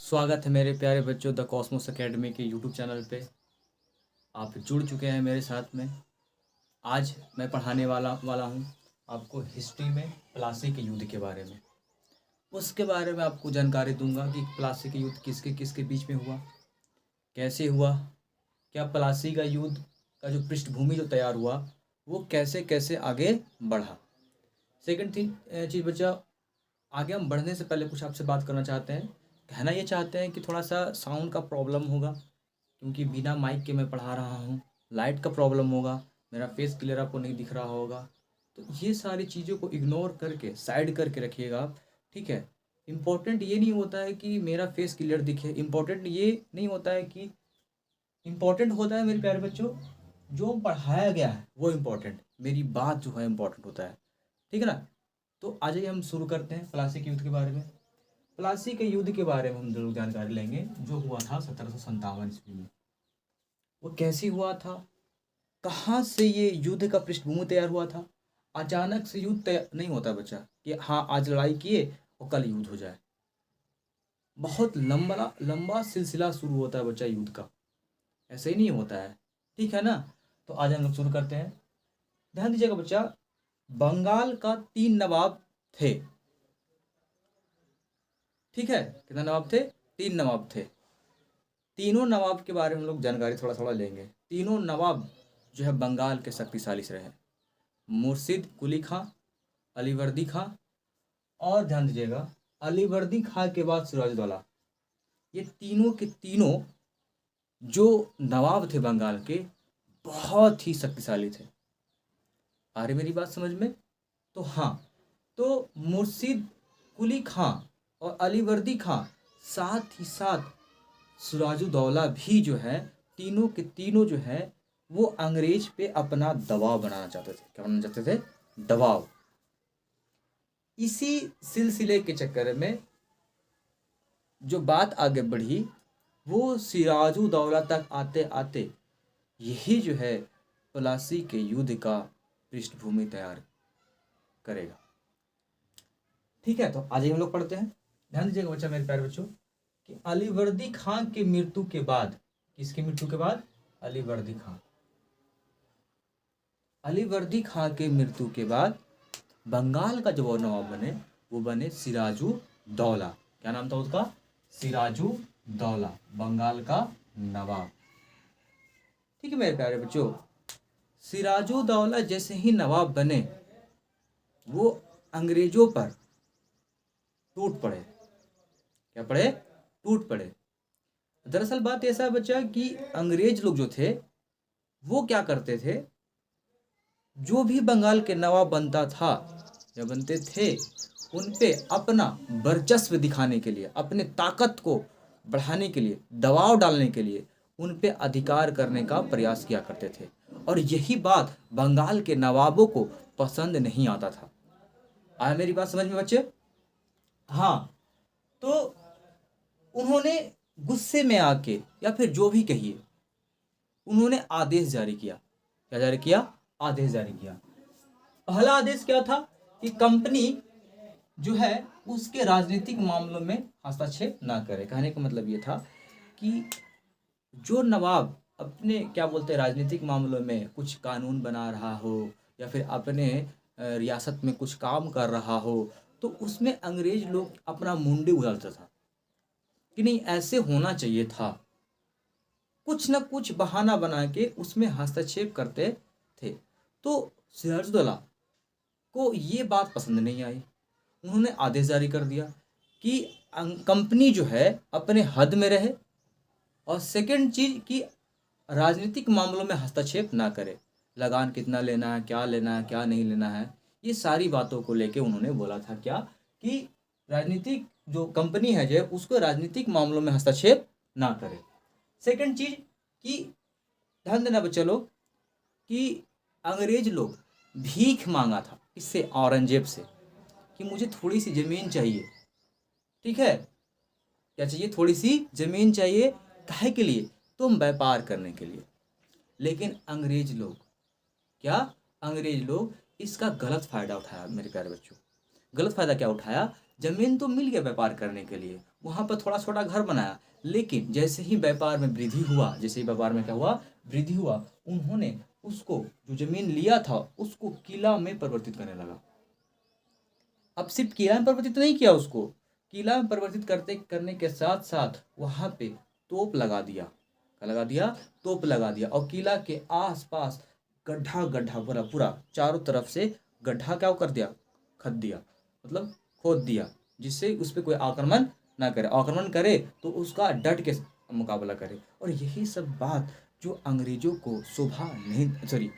स्वागत है मेरे प्यारे बच्चों द कॉस्मोस एकेडमी के यूट्यूब चैनल पे। आप जुड़ चुके हैं मेरे साथ में। आज मैं पढ़ाने वाला हूँ आपको हिस्ट्री में प्लासी के युद्ध के बारे में। उसके बारे में आपको जानकारी दूंगा कि प्लासी के युद्ध किसके किसके बीच में हुआ, कैसे हुआ, क्या प्लासी का युद्ध का जो पृष्ठभूमि जो तैयार हुआ वो कैसे कैसे आगे बढ़ा। सेकंड चीज़ बच्चा, आगे हम बढ़ने से पहले कुछ आपसे बात करना चाहते हैं। कहना ये चाहते हैं कि थोड़ा सा साउंड का प्रॉब्लम होगा क्योंकि बिना माइक के मैं पढ़ा रहा हूँ। लाइट का प्रॉब्लम होगा, मेरा फेस क्लियर आपको नहीं दिख रहा होगा, तो ये सारी चीज़ों को इग्नोर करके साइड करके रखिएगा आप, ठीक है। इम्पोर्टेंट ये नहीं होता है कि मेरा फेस क्लियर दिखे, इम्पोर्टेंट ये नहीं होता है कि इम्पोर्टेंट होता है मेरे प्यारे बच्चों जो पढ़ाया गया है वो इम्पोर्टेंट, मेरी बात जो है इम्पोर्टेंट होता है, ठीक है ना। तो आ जाइए हम शुरू करते हैं प्लासी के युद्ध के बारे में। प्लासी के युद्ध के बारे में हम जरूर जानकारी लेंगे जो हुआ था 1757 ईस्वी में। वो कैसे हुआ था, कहाँ से ये युद्ध का पृष्ठभूमि तैयार हुआ था। अचानक से युद्ध तैयार नहीं होता बच्चा कि हाँ आज लड़ाई किए और कल युद्ध हो जाए। बहुत लंबा लंबा सिलसिला शुरू होता है बच्चा युद्ध का, ऐसे ही नहीं होता है, ठीक है ना। तो आज हम लोग शुरू करते हैं। ध्यान दीजिएगा बच्चा, बंगाल का 3 नवाब थे, ठीक है। कितने नवाब थे? 3 नवाब थे। तीनों नवाब के बारे में हम लोग जानकारी थोड़ा थोड़ा लेंगे। तीनों नवाब जो है बंगाल के शक्तिशाली से रहे। मुर्शिद कुली खां, अलीवर्दी खां और ध्यान दीजिएगा अलीवर्दी खां के बाद सिराजुद्दौला। ये तीनों के तीनों जो नवाब थे बंगाल के बहुत ही शक्तिशाली थे। आ रही मेरी बात समझ में? तो हाँ, तो मुर्शिद कुली खां और अलीवर्दी खां साथ ही साथ सिराजुद्दौला भी जो है, तीनों के तीनों जो है वो अंग्रेज पे अपना दबाव बनाना चाहते थे। क्या बनाना चाहते थे? दबाव। इसी सिलसिले के चक्कर में जो बात आगे बढ़ी वो सिराजुद्दौला तक आते आते यही जो है प्लासी के युद्ध का पृष्ठभूमि तैयार करेगा, ठीक है। तो आज ही हम लोग पढ़ते हैं। ध्यान दीजिएगा बच्चा, मेरे प्यारे बच्चों, कि अलीवर्दी खां की मृत्यु के बाद, किसकी मृत्यु के बाद? अलीवर्दी खां। अलीवर्दी खां के मृत्यु के बाद बंगाल का जो नवाब बने वो बने सिराजुद्दौला। क्या नाम था उसका? सिराजुद्दौला, बंगाल का नवाब, ठीक है मेरे प्यारे बच्चों। सिराजुद्दौला जैसे ही नवाब बने वो अंग्रेजों पर टूट पड़े। क्या पड़े? टूट पड़े। दरअसल बात ऐसा है बच्चा कि अंग्रेज लोग जो थे वो क्या करते थे, जो भी बंगाल के नवाब बनता था या बनते थे उन पे अपना वर्चस्व दिखाने के लिए, अपने ताकत को बढ़ाने के लिए, दबाव डालने के लिए उन पे अधिकार करने का प्रयास किया करते थे। और यही बात बंगाल के नवाबों को पसंद नहीं आता था। आया मेरी बात समझ में बच्चे? हाँ, तो उन्होंने गुस्से में आके या फिर जो भी कहिए उन्होंने आदेश जारी किया। क्या जारी किया? आदेश जारी किया। पहला आदेश क्या था कि कंपनी जो है उसके राजनीतिक मामलों में हस्तक्षेप ना करे। कहने का मतलब ये था कि जो नवाब अपने क्या बोलते हैं राजनीतिक मामलों में कुछ कानून बना रहा हो या फिर अपने रियासत में कुछ काम कर रहा हो तो उसमें अंग्रेज लोग अपना मुंडी उछालता था कि नहीं ऐसे होना चाहिए था। कुछ न कुछ बहाना बना के उसमें हस्तक्षेप करते थे। तो सिराजुद्दौला को ये बात पसंद नहीं आई। उन्होंने आदेश जारी कर दिया कि कंपनी जो है अपने हद में रहे और सेकंड चीज कि राजनीतिक मामलों में हस्तक्षेप ना करे। लगान कितना लेना है, क्या लेना है, क्या नहीं लेना है, ये सारी बातों को लेके उन्होंने बोला था क्या कि राजनीतिक जो कंपनी है जो उसको राजनीतिक मामलों में हस्तक्षेप ना करे। सेकंड चीज कि ध्यान देना बच्चे लोग कि अंग्रेज लोग भीख मांगा था इससे, औरंगजेब से, कि मुझे थोड़ी सी ज़मीन चाहिए, ठीक है। क्या चाहिए? थोड़ी सी ज़मीन चाहिए। काहे के लिए? तुम व्यापार करने के लिए। लेकिन अंग्रेज लोग क्या, अंग्रेज लोग इसका गलत फ़ायदा उठाया मेरे प्यारे बच्चों। गलत फायदा क्या उठाया, जमीन तो मिल गया व्यापार करने के लिए, वहां पर थोड़ा छोटा घर बनाया, लेकिन जैसे ही व्यापार में वृद्धि हुआ, जैसे ही व्यापार में क्या हुआ, वृद्धि हुआ, उन्होंने उसको जो जमीन लिया था उसको किला में परिवर्तित करने लगा। अब सिर्फ किला में परिवर्तित नहीं किया उसको, किला में परिवर्तित करने के साथ साथ वहां पे तोप लगा दिया। क्या लगा दिया, तोप लगा दिया, और किला के आसपास गड्ढा गड्ढा पूरा पूरा चारों तरफ से गड्ढा क्या कर दिया, खद दिया, मतलब खोद दिया, जिससे उस पर कोई आक्रमण ना करे, आक्रमण करे तो उसका डट के मुकाबला करे। और यही सब बात जो अंग्रेजों को शोभा नहीं, सॉरी,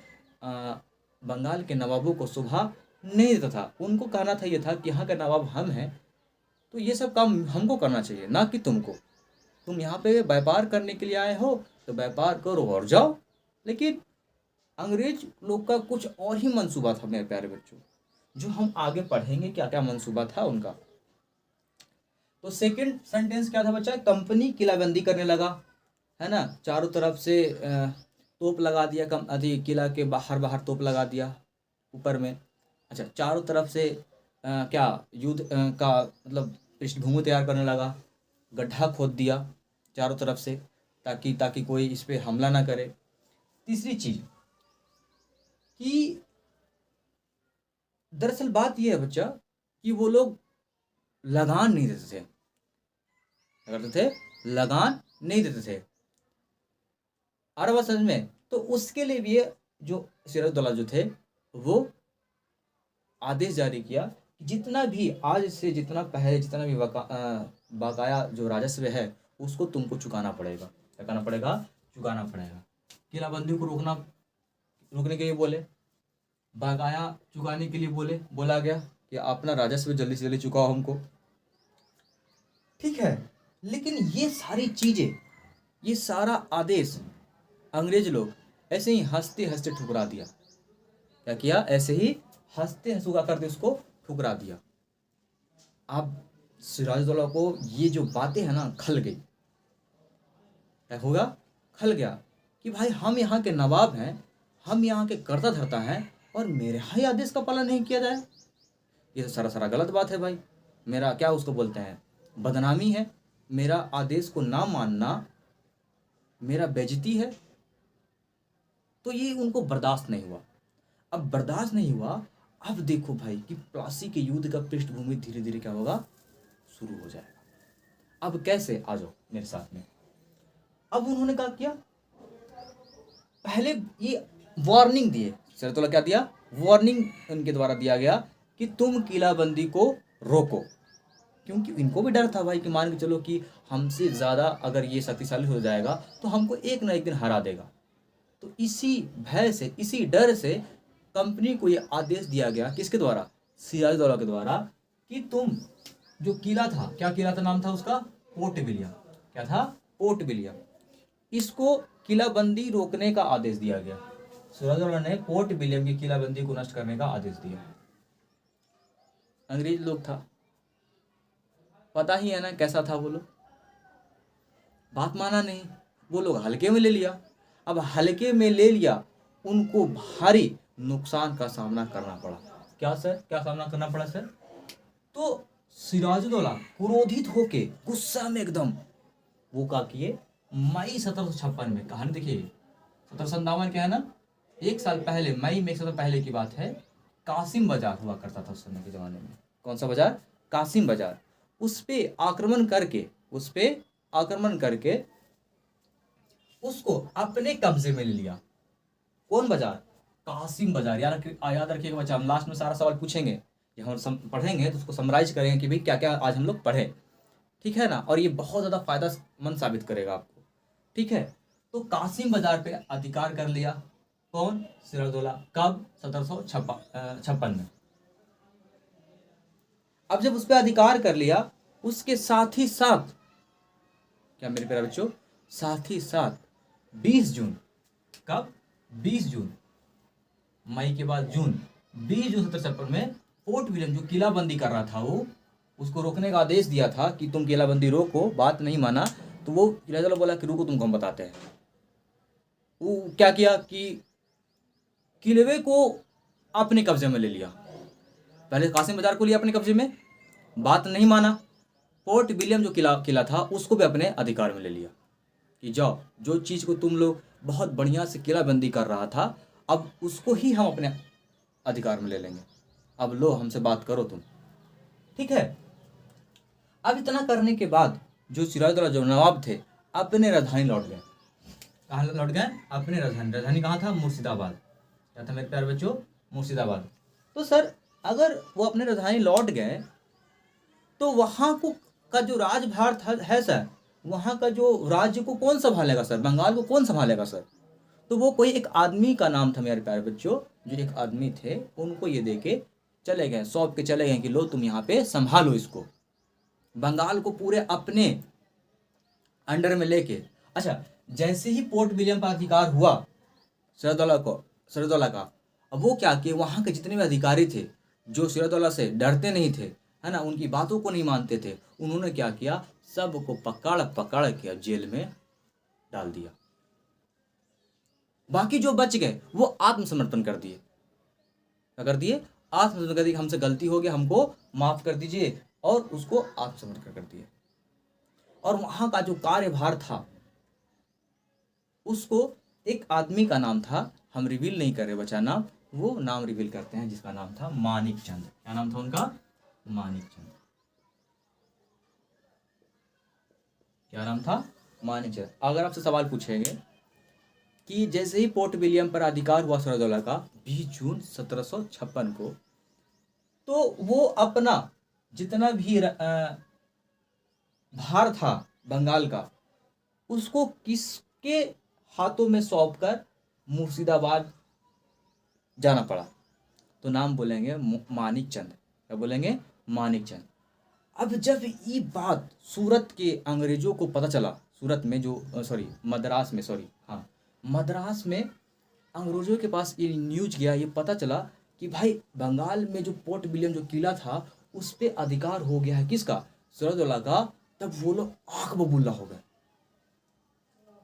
बंगाल के नवाबों को शोभा नहीं देता था। उनको कहना था ये था कि यहाँ का नवाब हम हैं, तो ये सब काम हमको करना चाहिए, ना कि तुमको। तुम यहाँ पे व्यापार करने के लिए आए हो तो व्यापार करो और जाओ। लेकिन अंग्रेज लोग का कुछ और ही मंसूबा था मेरे प्यारे बच्चों, जो हम आगे पढ़ेंगे क्या क्या मंसूबा था उनका। तो सेकंड सेंटेंस क्या था बच्चा, कंपनी किलाबंदी करने लगा, है ना, चारों तरफ से तोप लगा दिया, कम अधिक किला के बाहर बाहर तोप लगा दिया ऊपर में। अच्छा, चारों तरफ से क्या युद्ध का मतलब पृष्ठभूमि तैयार करने लगा, गड्ढा खोद दिया चारों तरफ से, ताकि ताकि कोई इस पे हमला ना करे। तीसरी चीज कि दरअसल बात यह है बच्चा कि वो लोग लगान नहीं देते थे, क्या करते थे, लगान नहीं देते थे। आ रहा बात समझ में? तो उसके लिए भी जो सिराजुद्दौला जो थे वो आदेश जारी किया कि जितना भी आज से जितना पहले जितना भी बकाया जो राजस्व है उसको तुमको चुकाना पड़ेगा। क्या करना पड़ेगा, चुकाना पड़ेगा। किलाबंदी को रोकने के लिए बोले, बकाया चुकाने के लिए बोला गया कि अपना राजस्व जल्दी से जल्दी चुकाओ हमको। ठीक है, लेकिन ये सारी चीजें, ये सारा आदेश अंग्रेज लोग ऐसे ही हंसते हंसते ठुकरा दिया। क्या किया, ऐसे ही हंसते हंसुका करके उसको ठुकरा दिया। अब सिराजुद्दौला को ये जो बातें हैं ना खल गई। क्या होगा, खल गया कि भाई हम यहाँ के नवाब हैं, हम यहाँ के कर्ता धर्ता हैं, और मेरे यहाँ आदेश का पालन नहीं किया जाए, ये तो सारा गलत बात है भाई। मेरा क्या उसको बोलते हैं, बदनामी है, मेरा आदेश को ना मानना मेरा बेइज्जती है। तो ये उनको बर्दाश्त नहीं हुआ। अब बर्दाश्त नहीं हुआ, अब देखो भाई कि प्लासी के युद्ध का पृष्ठभूमि धीरे धीरे क्या होगा, शुरू हो जाएगा। अब कैसे, आ जाओ मेरे साथ में। अब उन्होंने क्या किया, पहले ये वार्निंग दिए, सिराजुद्दौला क्या दिया, वार्निंग उनके द्वारा दिया गया कि तुम किलाबंदी को रोको, क्योंकि इनको भी डर था भाई कि मान के चलो कि हमसे ज़्यादा अगर ये शक्तिशाली हो जाएगा तो हमको एक ना एक दिन हरा देगा। तो इसी भय से, इसी डर से कंपनी को ये आदेश दिया गया, किसके द्वारा, सिराजुद्दौला के द्वारा, कि तुम जो किला था, क्या किला था, नाम था उसका पोर्ट विलियम। क्या था, पोर्ट विलियम। इसको किलाबंदी रोकने का आदेश दिया गया। सिराजुद्दौला ने पोर्ट विलियम की किलाबंदी को नष्ट करने का आदेश दिया। अंग्रेज लोग था, पता ही है ना कैसा था वो लोग, बात माना नहीं, वो लोग हल्के में ले लिया। अब हल्के में ले लिया, उनको भारी नुकसान का सामना करना पड़ा। क्या सर, क्या सामना करना पड़ा सर? तो सिराजुद्दौला क्रोधित होके, गुस्सा में एकदम, वो क्या किए, मई 1756 में, कहानी देखिए 1757 क्या है ना, एक साल पहले, मई में 1 साल पहले की बात है, कासिम बाजार हुआ करता था उस समय के जमाने में। कौन सा बाजार, कासिम बाजार। उस पे आक्रमण करके उसको अपने कब्जे में ले लिया। कौन बाजार, कासिम बाजार। याद रखिएगा बच्चा, हम लास्ट में सारा सवाल पूछेंगे, ये हम पढ़ेंगे तो उसको समराइज करेंगे कि भाई क्या क्या आज हम लोग पढ़े, ठीक है ना, और ये बहुत ज़्यादा फायदेमंद साबित करेगा आपको, ठीक है। तो कासिम बाजार पे अधिकार कर लिया कौन, सिराजुद्दौला। कब, 1756 में। अब जब उस पर अधिकार कर लिया, उसके साथ ही साथ, क्या मेरे प्यारे बच्चों, साथ ही साथ 20 जून, कब, 20 जून, मई के बाद जून, 20 जून 1756 में फोर्ट विलियम जो किलाबंदी कर रहा था, वो उसको रोकने का आदेश दिया था कि तुम किलाबंदी रोको, बात नहीं माना, तो वो सिराजुद्दौला बोला कि रुको तुमको हम बताते हैं। वो क्या किया कि किले को अपने कब्जे में ले लिया। पहले कासिम बाजार को लिया अपने कब्जे में, बात नहीं माना। पोर्ट विलियम जो किला था उसको भी अपने अधिकार में ले लिया कि जाओ, जो चीज़ को तुम लोग बहुत बढ़िया से किलाबंदी कर रहा था, अब उसको ही हम अपने अधिकार में ले लेंगे। अब लो, हमसे बात करो तुम, ठीक है। अब इतना करने के बाद जो सिराजुद्दौला जो नवाब थे अपने राजधानी लौट गए। कहाँ लौट गए? अपने राजधानी कहाँ था? मुर्शिदाबाद। क्या था मेरे प्यारे बच्चों? मुर्शिदाबाद। तो सर अगर वो अपने राजधानी लौट गए तो वहाँ को का जो राजभार था है सर, वहाँ का जो राज्य को कौन संभालेगा सर? बंगाल को कौन संभालेगा सर? तो वो कोई एक आदमी का नाम था मेरे प्यारे बच्चों, जो एक आदमी थे, उनको ये दे के चले गए, सौंप के चले गए कि लो तुम यहाँ पे संभालो इसको, बंगाल को पूरे अपने अंडर में लेके। अच्छा, जैसे ही पोर्ट विलियम पर अधिकार हुआ सिराजुद्दौला का, अब वो क्या कि वहाँ के जितने भी अधिकारी थे जो सिराजुद्दौला से डरते नहीं थे, है ना, उनकी बातों को नहीं मानते थे, उन्होंने क्या किया, सबको पकड़ पकड़ के जेल में डाल दिया। बाकी जो बच गए वो आत्मसमर्पण कर दिए। क्या कर दिए? आत्मसमर्पण कर दिए, हमसे गलती हो गई, हमको माफ कर दीजिए, और उसको आत्मसमर्पण कर दिए। और वहां का जो कार्यभार था उसको एक आदमी का नाम था, हम रिवील नहीं कर रहे बच्चा नाम, वो नाम रिवील करते हैं, जिसका नाम था मानिक चंद। क्या नाम था उनका? मानिक चंद। क्या नाम था? मानिक चंद। अगर आपसे सवाल पूछेंगे कि जैसे ही पोर्ट विलियम पर अधिकार हुआ सिराजुद्दौला का 20 जून 1756 को, तो वो अपना जितना भी भार था बंगाल का, उसको किसके हाथों में सौंपकर मुर्शिदाबाद जाना पड़ा? तो नाम बोलेंगे मानिक चंद। क्या बोलेंगे? मानिक चंद। अब जब ये बात सूरत के अंग्रेजों को पता चला, सूरत में जो मद्रास में अंग्रेजों के पास ये न्यूज गया, ये पता चला कि भाई बंगाल में जो पोर्ट विलियम जो किला था उस पर अधिकार हो गया है, किसका? सिराजुद्दौला का। तब वो लोग आंख बबूला हो गए।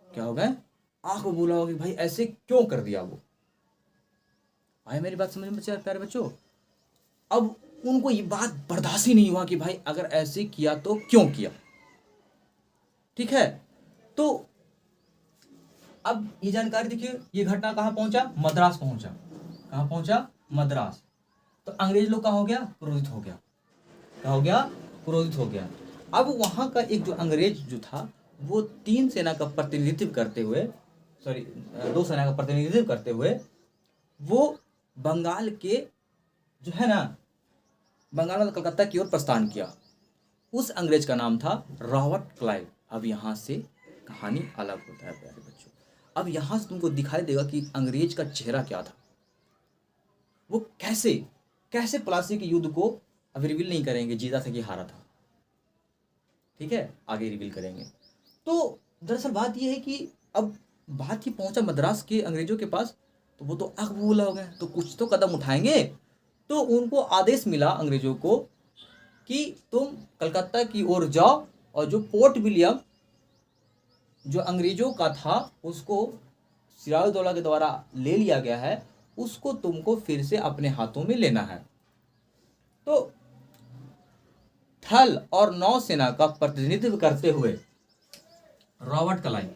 क्या हो गए? आंख बबूला हो गई, भाई ऐसे क्यों कर दिया वो? भाई मेरी बात समझ में प्यारे बच्चों? अब उनको ये बात बर्दाश्त ही नहीं हुआ कि भाई अगर ऐसे किया तो क्यों किया, ठीक है। तो अब ये जानकारी देखिए, ये घटना कहाँ पहुंचा? मद्रास पहुंचा। कहाँ पहुंचा? मद्रास। तो अंग्रेज लोग का हो गया? क्रोधित हो गया। क्या हो गया? क्रोधित हो गया। अब वहां का एक जो अंग्रेज जो था, वो 3 सेना का प्रतिनिधित्व करते हुए, 2 सेना का प्रतिनिधित्व करते हुए, वो बंगाल के जो है ना, बंगाल और कलकत्ता की ओर प्रस्थान किया। उस अंग्रेज का नाम था रॉबर्ट क्लाइव। अब यहाँ से कहानी अलग होता है प्यारे बच्चों। अब यहाँ से तुमको दिखाई देगा कि अंग्रेज का चेहरा क्या था, वो कैसे प्लासी के युद्ध को, अभी रिवील नहीं करेंगे जीता था कि हारा था, ठीक है, आगे रिवील करेंगे। तो दरअसल बात यह है कि अब बात ही पहुंचा मद्रास के अंग्रेजों के पास, तो वो तो आग बबूला हो गए, तो कुछ तो कदम उठाएंगे। तो उनको आदेश मिला अंग्रेजों को कि तुम कलकत्ता की ओर जाओ, और जो पोर्ट विलियम जो अंग्रेजों का था उसको सिराजुद्दौला के द्वारा ले लिया गया है, उसको तुमको फिर से अपने हाथों में लेना है। तो थल और नौसेना का प्रतिनिधित्व करते हुए रॉबर्ट क्लाइव,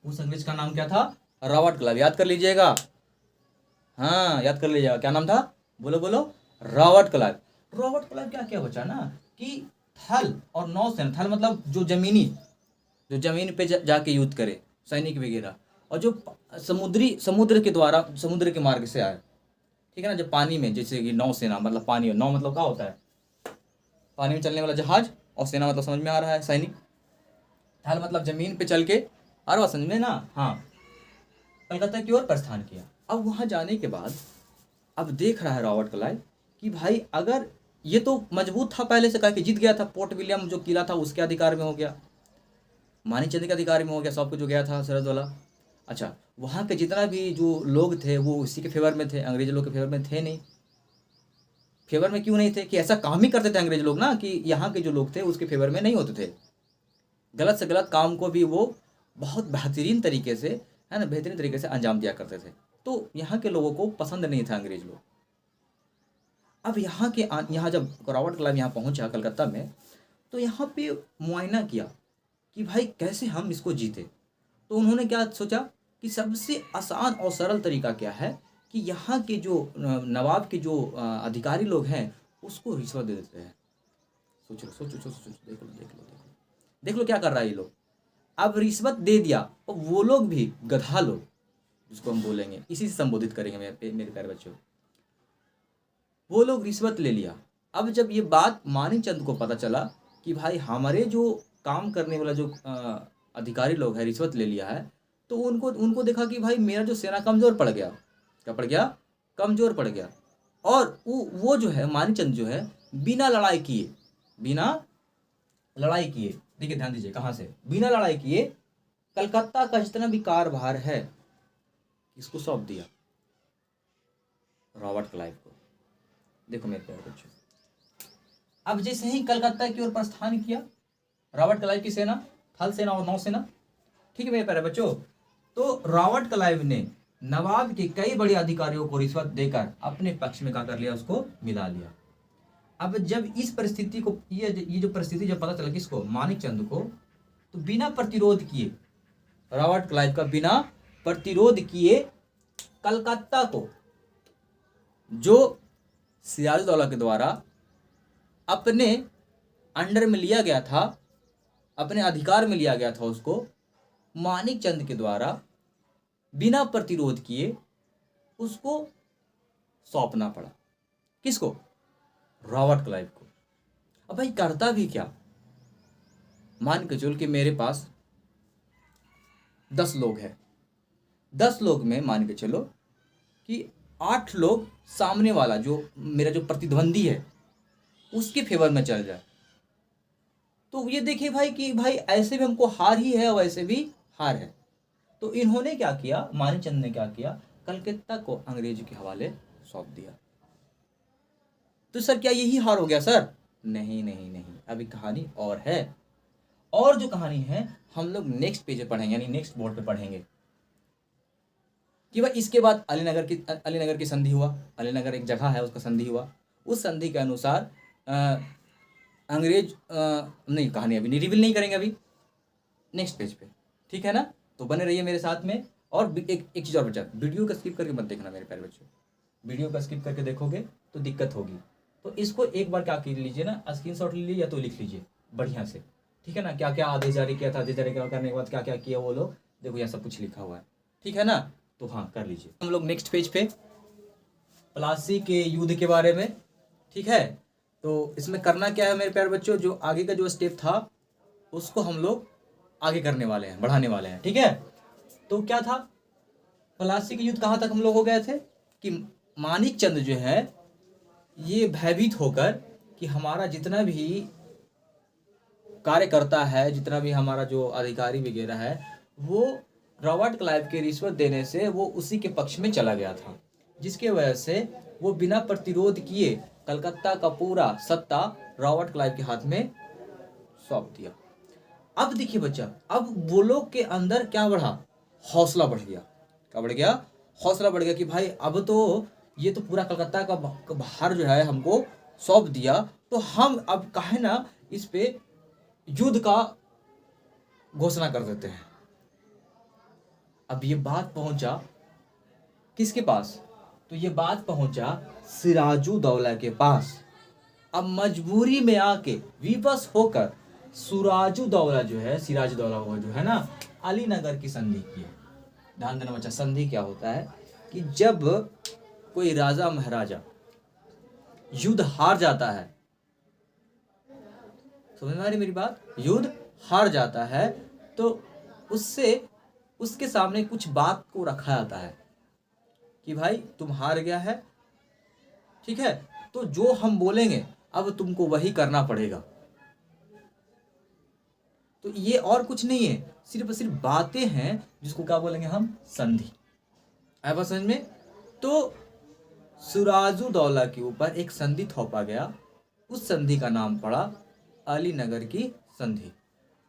उस अंग्रेज का नाम क्या था? Robert Clive. याद कर लीजिएगा, हाँ याद कर लीजिएगा, क्या नाम था? बोलो बोलो। Robert Clive. रॉबर्ट क्लाइव क्या बचा ना कि थल और नौसेना, थल मतलब जो जमीन पे जाके युद्ध करे, सैनिक वगैरह, और जो समुद्र के मार्ग से आए, ठीक है ना, जब पानी में, जैसे कि नौसेना मतलब पानी, नौ मतलब क्या होता है? पानी में चलने वाला जहाज, और सेना मतलब समझ में आ रहा है सैनिक, थल मतलब जमीन पे चल के, आ रहा समझ में ना? हाँ, कलकत्ता की ओर प्रस्थान किया। अब वहाँ जाने के बाद अब देख रहा है रॉबर्ट क्लाइव कि भाई अगर ये तो मजबूत था पहले से, कह के जीत गया था, पोर्ट विलियम जो किला था उसके अधिकार में हो गया, मानिक चंद के अधिकार में हो गया, सब कुछ जो गया था सिराजुद्दौला। अच्छा, वहाँ के जितना भी जो लोग थे वो उसी के फेवर में थे, अंग्रेज लोग के फेवर में थे नहीं। फेवर में क्यों नहीं थे? कि ऐसा काम ही करते थे अंग्रेज लोग ना, कि यहाँ के जो लोग थे उसके फेवर में नहीं होते थे। गलत से गलत काम को भी वो बहुत बेहतरीन तरीके से, है ना, बेहतरीन तरीके से अंजाम दिया करते थे। तो यहाँ के लोगों को पसंद नहीं था अंग्रेज लोग। अब यहाँ जब रॉबर्ट क्लाइव यहाँ पहुंचा कलकत्ता में, तो यहाँ पे मुआयना किया कि भाई कैसे हम इसको जीते। तो उन्होंने क्या सोचा कि सबसे आसान और सरल तरीका क्या है कि यहाँ के जो नवाब के जो अधिकारी लोग हैं उसको रिश्वत दे देते हैं। सोच लो, सोचो सोचो सोचो, देख लो देख लो देख लो देख लो क्या कर रहा है ये लोग। अब रिश्वत दे दिया और वो लोग भी गधा लोग, जिसको हम बोलेंगे, इसी से संबोधित करेंगे मेरे प्यारे बच्चों, वो लोग रिश्वत ले लिया। अब जब ये बात मानिकचंद को पता चला कि भाई हमारे जो काम करने वाला जो अधिकारी लोग हैं रिश्वत ले लिया है, तो उनको देखा कि भाई मेरा जो सेना कमज़ोर पड़ गया। क्या पड़ गया? कमज़ोर पड़ गया। और वो जो है मानिकचंद जो है बिना लड़ाई किए, देखिए ध्यान दीजिए कहाँ से, बिना लड़ाई किए कलकत्ता का जितना भी कारभार है किसको सौंप दिया? रॉबर्ट क्लाइव को। देखो मेरे प्यारे बच्चों, अब जैसे ही कलकत्ता की ओर प्रस्थान किया रॉबर्ट क्लाइव की सेना, थल सेना और नौसेना, ठीक है मेरे प्यारे बच्चों, तो रॉबर्ट क्लाइव ने नवाब के कई बड़े अधिकारियों को रिश्वत देकर अपने पक्ष में क्या कर लिया? उसको मिला लिया। अब जब इस परिस्थिति को ये जो परिस्थिति जब पता चला किसको? मानिकचंद को, तो बिना प्रतिरोध किए, रॉबर्ट क्लाइव का बिना प्रतिरोध किए कलकत्ता को जो सिराजुद्दौला के द्वारा अपने अंडर में लिया गया था, अपने अधिकार में लिया गया था, उसको मानिकचंद के द्वारा बिना प्रतिरोध किए उसको सौंपना पड़ा। किसको? रॉबर्ट क्लाइव को। अब भाई करता भी क्या? मान के चल कि मेरे पास 10 लोग हैं, 10 लोग में मान के चलो कि 8 लोग सामने वाला जो मेरा जो प्रतिद्वंदी है उसके फेवर में चल जाए, तो ये देखिए भाई कि भाई ऐसे भी हमको हार ही है और वैसे भी हार है। तो इन्होंने क्या किया, मानिकचंद ने क्या किया, कलकत्ता को अंग्रेज के हवाले सौंप दिया। तो सर क्या यही हार हो गया सर? नहीं नहीं नहीं, अभी कहानी और है। और जो कहानी है हम लोग नेक्स्ट पेज पे पढ़ेंगे, यानी नेक्स्ट बोर्ड पे पढ़ेंगे कि भाई इसके बाद अलीनगर की संधि हुआ। अलीनगर एक जगह है, उसका संधि हुआ। उस संधि के अनुसार अंग्रेज नहीं, कहानी अभी नहीं रिवील नहीं करेंगे, अभी नेक्स्ट पेज पे, ठीक है ना? तो बने रहिए मेरे साथ में। और एक चीज़ और बचा, वीडियो का स्किप करके मत देखना मेरे प्यारे बच्चों, वीडियो का स्किप करके देखोगे तो दिक्कत होगी। तो इसको एक बार क्या कर लीजिए ना, स्क्रीनशॉट ले लीजिए या तो लिख लीजिए बढ़िया से, ठीक है ना? क्या क्या आदेश जारी किया था, आदेश जारी करने के बाद क्या क्या किया वो लोग, देखो यहाँ सब कुछ लिखा हुआ है, ठीक है ना? तो हाँ कर लीजिए। हम लोग नेक्स्ट पेज पे प्लासी के युद्ध के बारे में, ठीक है? तो इसमें करना क्या है मेरे प्यारे बच्चों, जो आगे का जो स्टेप था उसको हम लोग आगे करने वाले हैं, बढ़ाने वाले हैं, ठीक है? तो क्या था, प्लासी के युद्ध कहाँ तक हम लोग हो गए थे कि मानिकचंद जो है ये भयभीत होकर कि हमारा जितना भी कार्यकर्ता है, जितना भी हमारा जो अधिकारी वगैरह है, वो रॉबर्ट क्लाइव के रिश्वत देने से वो उसी के पक्ष में चला गया था, जिसके वजह से वो बिना प्रतिरोध किए कलकत्ता का पूरा सत्ता रॉबर्ट क्लाइव के हाथ में सौंप दिया। अब देखिए बच्चा, अब वो लोग के अंदर क्या बढ़ा, हौसला बढ़ गया। क्या बढ़ गया? हौसला बढ़ गया कि भाई अब तो ये तो पूरा कलकत्ता का भार जो है हमको सौंप दिया, तो हम अब काहे ना इस पे युद्ध का घोषणा कर देते हैं। अब ये बात पहुंचा किसके पास? तो ये बात पहुंचा सिराजुद्दौला के पास। अब मजबूरी में आके विवश होकर सिराजुद्दौला वो जो है ना, अलीनगर की संधि की। ध्यान देना बच्चा, संधि क्या होता है कि जब कोई राजा महाराजा युद्ध हार जाता है, समझ में आ रही मेरी बात? युद्ध हार जाता है तो उसके सामने कुछ बात को रखा जाता है कि भाई तुम हार गया है, ठीक है, तो जो हम बोलेंगे अब तुमको वही करना पड़ेगा। तो ये और कुछ नहीं है, सिर्फ बातें हैं जिसको क्या बोलेंगे हम, संधि। आया बात समझ में? तो सिराजुद्दौला के ऊपर एक संधि थोपा गया, उस संधि का नाम पड़ा अलीनगर की संधि।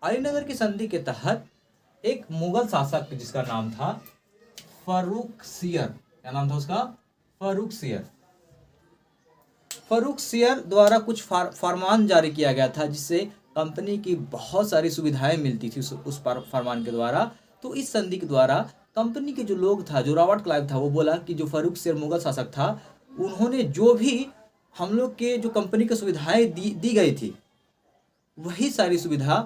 अलीनगर की संधि के तहत एक मुगल शासक जिसका नाम था फर्रुखसियर, क्या नाम था उसका? फर्रुखसियर। फर्रुखसियर द्वारा कुछ फरमान जारी किया गया था, जिससे कंपनी की बहुत सारी सुविधाएं मिलती थी उस फरमान के द्वारा। तो इस संधि के द्वारा कंपनी के जो लोग था, जो रॉबर्ट क्लाइव था, वो बोला कि जो फर्रुखसियर मुगल शासक था, उन्होंने जो भी हम लोग के जो कंपनी की सुविधाएं दी गई थी, वही सारी सुविधा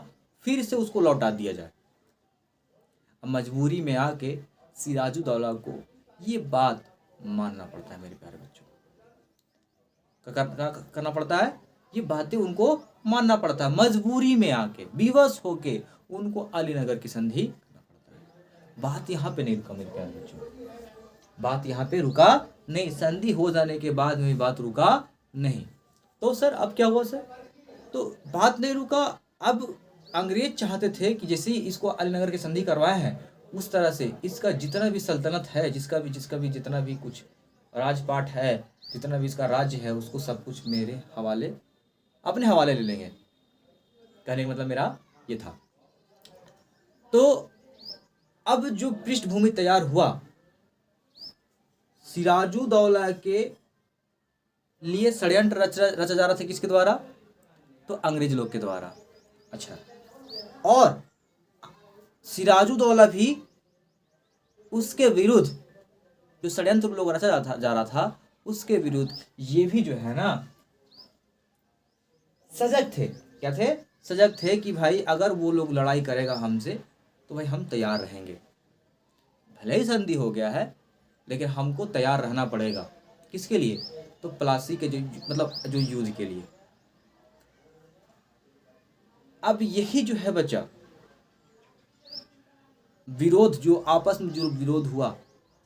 फिर से उसको लौटा दिया जाए। अब मजबूरी में आके सिराजुद्दौला को ये बात मानना पड़ता है मेरे प्यारे बच्चों। करना पड़ता है, ये बातें उनको मानना पड़ता है। मजबूरी में आके, विवश होके उनको अलीनगर की संधि करना पड़ता है। बात यहाँ पे नहीं रुका मेरे प्यारे बच्चों, बात यहाँ पे रुका नहीं। संधि हो जाने के बाद में बात रुका नहीं। तो सर अब क्या हुआ सर? तो बात नहीं रुका। अब अंग्रेज चाहते थे कि जैसे ही इसको अलीनगर की संधि करवाया है, उस तरह से इसका जितना भी सल्तनत है, जिसका भी जितना भी कुछ राजपाट है, जितना भी इसका राज्य है, उसको सब कुछ मेरे हवाले, अपने हवाले ले लेंगे। कहने का मतलब मेरा ये था। तो अब जो पृष्ठभूमि तैयार हुआ सिराजुद्दौला के लिए, षड्यंत्र रचा जा रहा था किसके द्वारा? तो अंग्रेज लोग के द्वारा। अच्छा, और सिराजुद्दौला भी उसके विरुद्ध, जो षड्यंत्र लोग रचा जा रहा था, उसके विरुद्ध ये भी जो है ना सजग थे। क्या थे? सजग थे कि भाई अगर वो लोग लड़ाई करेगा हमसे तो भाई हम तैयार रहेंगे। भले ही संधि हो गया है, लेकिन हमको तैयार रहना पड़ेगा। किसके लिए? तो प्लासी के जो युद्ध के लिए। अब यही जो है बच्चा विरोध, जो आपस में जो विरोध हुआ,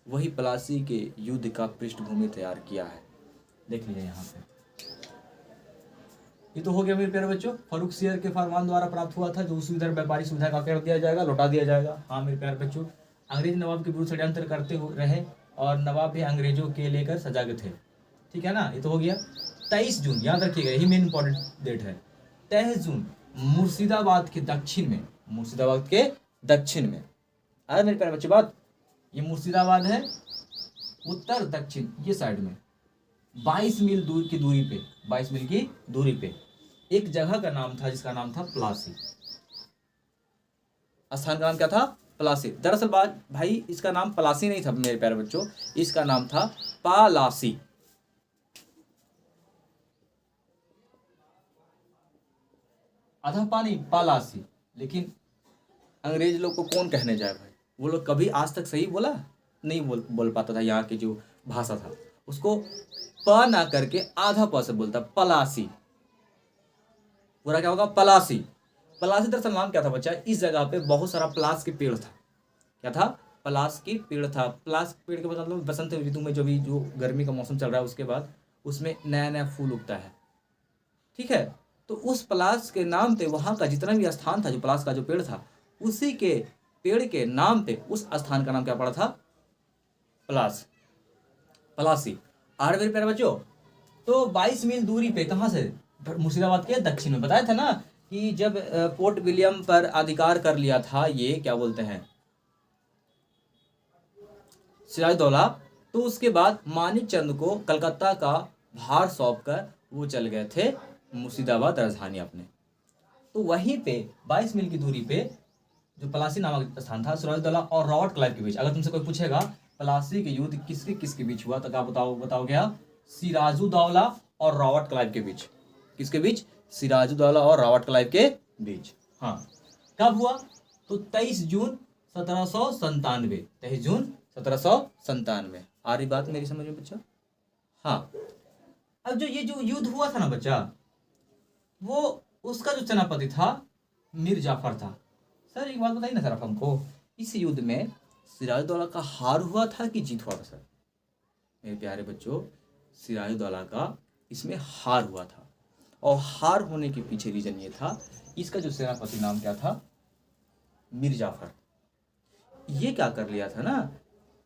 वही प्लासी के युद्ध का पृष्ठभूमि तैयार किया है। देख लीजिए यहाँ पे, ये तो हो गया मेरे प्यारे बच्चों, फर्रुखसियर के फरमान द्वारा प्राप्त हुआ था, जो उस इधर व्यापारी सुविधा का कर दिया जाएगा, लौटा दिया जाएगा। हाँ मेरे प्यारे बच्चों, अंग्रेज नवाब के विरुद्ध षड्यंत्र करते रहे और नवाब भी अंग्रेजों के लेकर सजग थे। ठीक है ना, ये तो हो गया। 23 जून याद रखिएगा, यही मेन इंपॉर्टेंट डेट है। 23 जून मुर्शिदाबाद के दक्षिण में, मुर्शिदाबाद के दक्षिण में, अरे मेरे प्यारे बच्चे बात, ये मुर्शिदाबाद है, उत्तर दक्षिण ये साइड में 22 मील दूर की दूरी पे, 22 मील की दूरी पे एक जगह का नाम था, जिसका नाम था प्लासी। स्थान का नाम क्या था? प्लासी। दरअसल बात भाई, इसका नाम प्लासी नहीं था मेरे प्यारे बच्चों, इसका नाम था पालासी। आधा पानी पालासी। लेकिन अंग्रेज लोग को कौन कहने जाए भाई, वो लोग कभी आज तक सही बोला नहीं बोल पाता था। यहाँ की जो भाषा था उसको प ना करके आधा प से बोलता, पलासी। पूरा क्या होगा? पलासी। पलासी दरअसल नाम क्या था बच्चा? इस जगह पे बहुत सारा पलास के पेड़ था। क्या था? पलास की पेड़ था। पलास के पेड़ के मतलब बसंत ऋतु में जो गर्मी का मौसम चल रहा है, उसके बाद उसमें नया नया फूल उगता है। ठीक है, तो उस पलास के नाम पे वहाँ का जितना भी स्थान था, जो पलास का जो पेड़ था, उसी के पेड़ के नाम पे उस स्थान का नाम क्या पड़ा था? पलास, पलासी। आर मेरे प्यारे बच्चों, तो 22 मील दूरी पे, कहाँ से? मुर्शिदाबाद के दक्षिण में। बताया था ना कि जब पोर्ट विलियम पर अधिकार कर लिया था, ये क्या बोलते हैं, सिराजुद्दौला, तो उसके बाद मानिक चंद को कलकत्ता का भार सौंप कर वो चल गए थे मुर्शिदाबाद राजधानी अपने। तो वहीं पे 22 मील की दूरी पे जो पलासी नामक स्थान था, सिराजुद्दौला और रॉबर्ट क्लाइव के बीच। अगर तुमसे कोई पूछेगा पलासी के युद्ध किसके किसके बीच हुआ, तो क्या बताओ क्या? सिराजुद्दौला और रॉबर्ट क्लाइव के बीच। किसके बीच? सिराजुद्दौला और रॉबर्ट क्लाइव के बीच। हाँ, कब हुआ? तो 23 जून 1797। 23 जून 1797। आ रही बात मेरी समझ में बच्चा? हाँ, अब जो ये जो युद्ध हुआ था ना बच्चा, वो उसका जो सेनापति था मीर जाफर था। सर एक बात बताइए ना सर आप हमको, इस युद्ध में सिराजुद्दौला का हार हुआ था कि जीत हुआ था? सर मेरे प्यारे बच्चों, सिराजुद्दौला का इसमें हार हुआ था। और हार होने के पीछे रीजन ये था, इसका जो सेनापति नाम क्या था? मीर जाफर। ये क्या कर लिया था ना,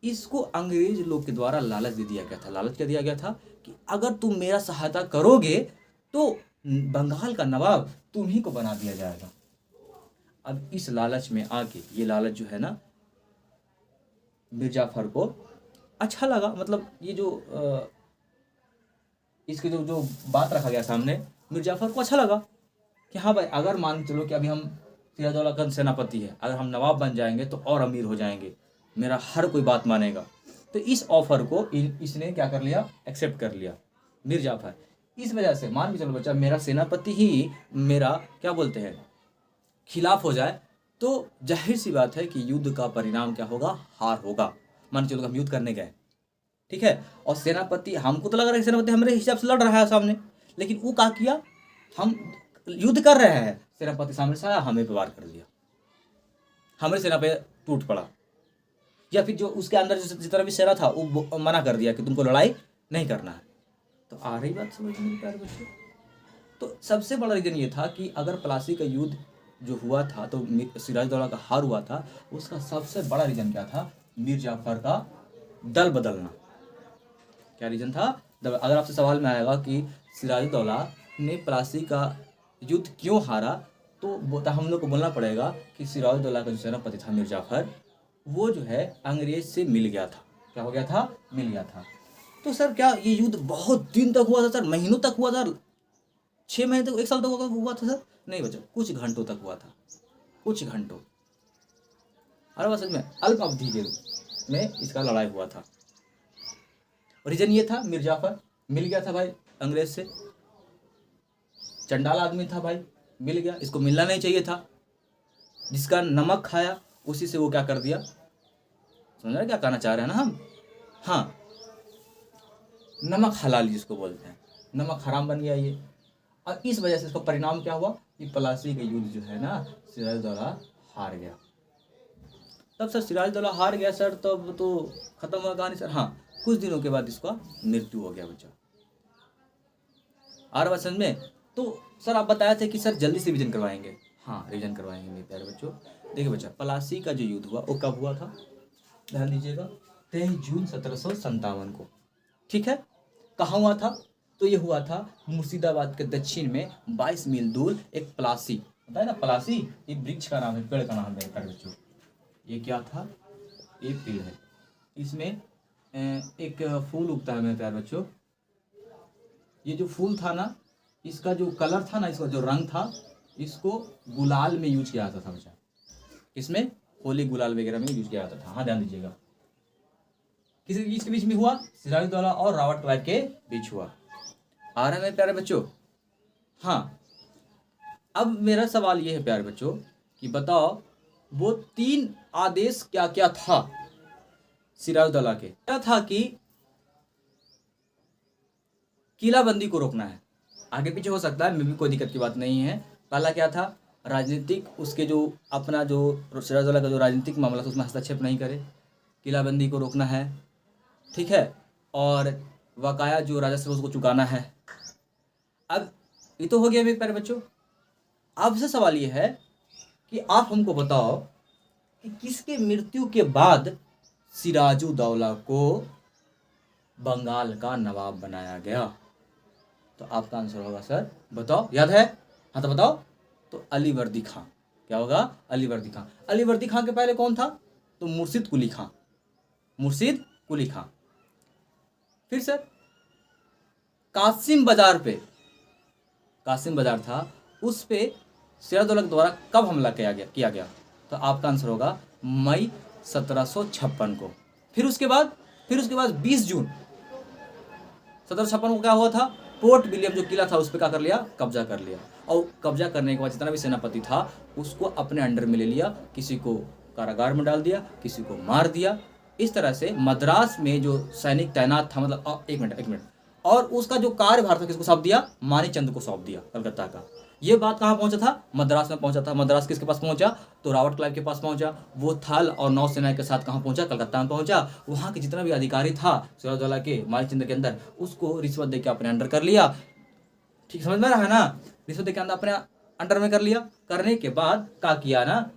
इसको अंग्रेज लोग के द्वारा लालच दे दिया गया था। लालच क्या दिया गया था कि अगर तुम मेरा सहायता करोगे तो बंगाल का नवाब तुम्ही को बना दिया जाएगा। अब इस लालच में आके, ये लालच जो है ना मीर जाफर को अच्छा लगा। मतलब ये जो इसके जो जो बात रखा गया सामने, मीर जाफ़र को अच्छा लगा कि हाँ भाई, अगर मान के चलो कि अभी हम सिराजदौला का सेनापति है, अगर हम नवाब बन जाएंगे तो और अमीर हो जाएंगे, मेरा हर कोई बात मानेगा। तो इस ऑफर को इसने क्या कर लिया, एक्सेप्ट कर लिया मीर जाफ़र। इस वजह से मान के चलो बच्चा, मेरा सेनापति ही मेरा क्या बोलते हैं खिलाफ हो जाए, तो जाहिर सी बात है कि युद्ध का परिणाम क्या होगा, हार होगा। मान के चलो हम युद्ध करने गए, ठीक है, और सेनापति, हमको तो लग रहा है कि सेनापति हमारे हिसाब से लड़ रहा है सामने, लेकिन वो क्या किया, हम युद्ध कर रहे हैं, सेनापति सामने से आया, हमें पे वार कर दिया, हमारे सेना पे टूट पड़ा, या फिर जो उसके अंदर जितना भी सेना था वो मना कर दिया कि तुमको लड़ाई नहीं करना है। तो आ रही बात समझ में प्यारे बच्चों। तो सबसे बड़ा रीजन ये था कि अगर प्लासी का युद्ध जो हुआ था तो सिराजदौला का हार हुआ था, उसका सबसे बड़ा रीजन क्या था, मीर जाफ़र का दल बदलना। क्या रीजन था? अगर आपसे सवाल में आएगा कि सिराजदौला ने प्लासी का युद्ध क्यों हारा, तो हम लोग को बोलना पड़ेगा कि सिराजदौला का जो सेनापति था मीर जाफ़र, वो जो है अंग्रेज से मिल गया था। क्या हो गया था? मिल गया था। तो सर क्या ये युद्ध बहुत दिन तक हुआ था सर, महीनों तक हुआ था, 6 महीने तक, 1 साल तक हुआ था सर? नहीं बच्चों, कुछ घंटों तक हुआ था, कुछ घंटों। अरे बस में अल्प अवधि के में इसका लड़ाई हुआ था। रीजन ये था, मीर जाफ़र मिल गया था भाई अंग्रेज से, चंडाल आदमी था भाई, मिल गया, इसको मिलना नहीं चाहिए था। जिसका नमक खाया उसी से वो क्या कर दिया, समझ रहे क्या कहना चाह रहे हैं ना हम? हाँ, नमक हलाल जिसको बोलते हैं, नमक हराम बन गया ये। और इस वजह से इसका परिणाम क्या हुआ कि प्लासी का युद्ध जो है ना, सिराजदौला हार गया। तब सर सिराजदौला हार गया सर, तब तो खत्म हुआ कहानी सर? हाँ, कुछ दिनों के बाद इसका मृत्यु हो गया बच्चा। आ रहा समझ में? तो सर आप बताए थे कि सर जल्दी से रिवीजन करवाएंगे। हाँ, रिवीजन करवाएंगे मेरे प्यारे बच्चों। देखिए बच्चा, प्लासी का जो युद्ध हुआ वो कब हुआ था, ध्यान दीजिएगा, 23 जून 1757 को। ठीक है, कहाँ हुआ था? तो ये हुआ था मुर्शिदाबाद के दक्षिण में 22 मील दूर एक प्लासी, बताया ना प्लासी, ये वृक्ष का नाम है, पेड़ का नाम है प्यारे बच्चों। ये क्या था? ये पेड़ है, इसमें एक फूल उगता है मेरे प्यारे बच्चों। ये जो फूल था ना, इसका जो कलर था ना, इसका जो रंग था, इसको गुलाल में यूज किया जाता था बच्चा। इसमें होली गुलाल वगैरह में यूज किया जाता था। हाँ, ध्यान दीजिएगा। किसके बीच में हुआ? सिराजदौला और रावत क्लाइव के बीच हुआ। आ रहा है मेरे प्यारे बच्चों? हाँ, अब मेरा सवाल ये है प्यारे बच्चों कि बताओ वो 3 आदेश क्या क्या था सिराजदौला के? क्या था कि किलाबंदी को रोकना है, आगे पीछे हो सकता है, में भी कोई दिक्कत की बात नहीं है। पहला क्या था? राजनीतिक, उसके जो अपना जो सिराजदौला का जो राजनीतिक मामला था उसमें हस्तक्षेप नहीं करे, किलाबंदी को रोकना है, ठीक है, और बकाया जो राजस्व उसको चुकाना है। अब ये तो हो गया मेरे प्यारे बच्चों। आपसे सवाल ये है कि आप हमको बताओ कि किसके मृत्यु के बाद सिराजुद्दौला को बंगाल का नवाब बनाया गया? तो आपका आंसर होगा सर, बताओ, याद है? हाँ तो बताओ। तो अलीवर्दी खां। क्या होगा? अलीवर्दी खां। अलीवर्दी खां के पहले कौन था? तो मुर्शिद कुली खां, मुर्शिद कुली खां। फिर सर कासिम बाजार पे, कासिम बाजार था, उस पे सिराजदौला के द्वारा कब हमला किया गया? तो आपका आंसर होगा मई 1756 को। फिर उसके बाद 20 जून 1756 को क्या हुआ था? पोर्ट विलियम जो किला था उस पर क्या कर लिया? कब्जा कर लिया। और कब्जा करने के बाद जितना भी सेनापति था उसको अपने अंडर में ले लिया, किसी को कारागार में डाल दिया, किसी को मार दिया। इस तरह से मद्रास में जो सैनिक तैनात था, मतलब एक मिनट, और उसका जो कार्यभार था किसको सौंप दिया? मानीचंद को सौंप दिया, कलकत्ता का। ये बात कहाँ पहुंचा था? मद्रास में पहुंचा था। मद्रास किसके पास पहुंचा? तो रावत क्लाइव के पास पहुंचा। वो थल और नौसेना के साथ कहाँ पहुंचा? कलकत्ता में पहुंचा। वहाँ के जितना भी अधिकारी था सिराजदौला के मानीचंद के अंदर, उसको रिश्वत दे के अपने अंडर कर लिया। ठीक समझ में रहा है ना? रिश्वत दे के अंदर अपने अंडर में कर लिया। करने के बाद क्या किया ना,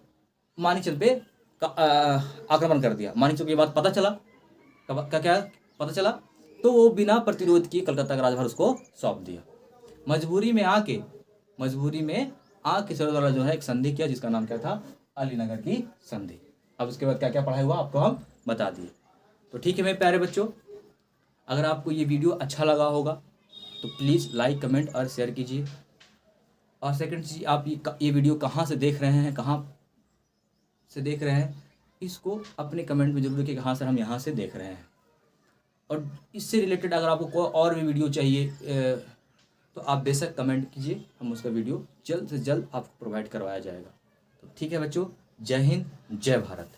मानीचंद पे आक्रमण कर दिया। मानीचंद को ये बात पता चला, क्या पता चला, तो वो बिना प्रतिरोध की कलकत्ता का राजभार उसको सौंप दिया। मजबूरी में आके सिराजदौला जो है एक संधि किया, जिसका नाम क्या था? अलीनगर की संधि। अब उसके बाद क्या क्या पढ़ाई हुआ आपको हम बता दिए। तो ठीक है मेरे प्यारे बच्चों, अगर आपको ये वीडियो अच्छा लगा होगा तो प्लीज़ लाइक कमेंट और शेयर कीजिए। और सेकंड चीज़, आप ये वीडियो कहाँ से देख रहे हैं, कहाँ से देख रहे हैं, इसको अपने कमेंट में जरूर लिखिए कहाँ से हम यहाँ से देख रहे हैं। और इससे रिलेटेड अगर आपको कोई और भी वीडियो चाहिए तो आप बेशक कमेंट कीजिए, हम उसका वीडियो जल्द से जल्द आपको प्रोवाइड करवाया जाएगा। तो ठीक है बच्चों, जय हिंद, जय भारत।